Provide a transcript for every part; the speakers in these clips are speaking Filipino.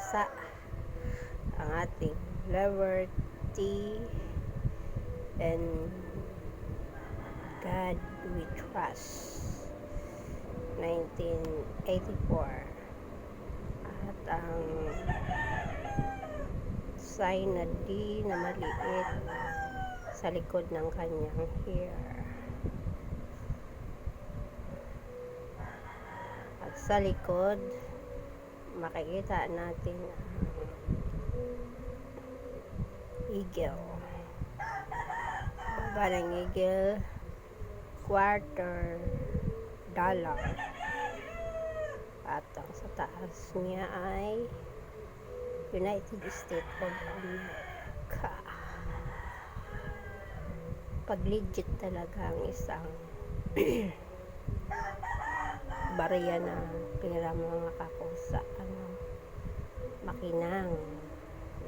kapusa, ang ating lover T and God We Trust 1984, at ang sign na D na maliit sa likod ng kanyang hair. At sa likod makikita natin ang eagle. Baba ng eagle, $quarter. At ang sa taas niya ay United States of America. Pag legit talaga ang isang barya na pera, mga kakusa, makinang.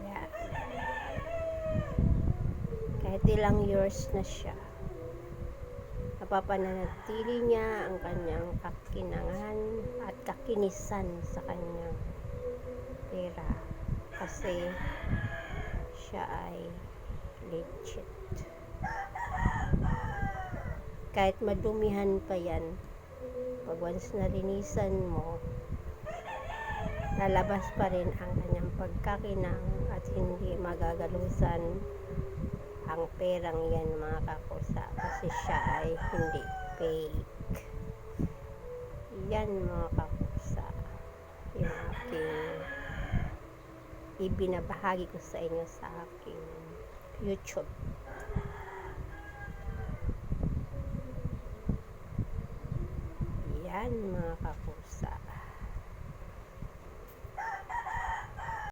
Yan. Kahit ilang years na siya, napapanatili niya ang kanyang kakinangan at kakinisan sa kanyang pera kasi siya ay legit. Kahit madumihan pa yan, pag once nalinisan mo, lalabas pa rin ang kanyang pagkakinang at hindi magagalusan ang perang yan, mga kakusa, kasi siya ay hindi fake. Yan, mga kakusa, yung aking ibinabahagi ko sa inyo sa aking YouTube. Yan, mga kakusa.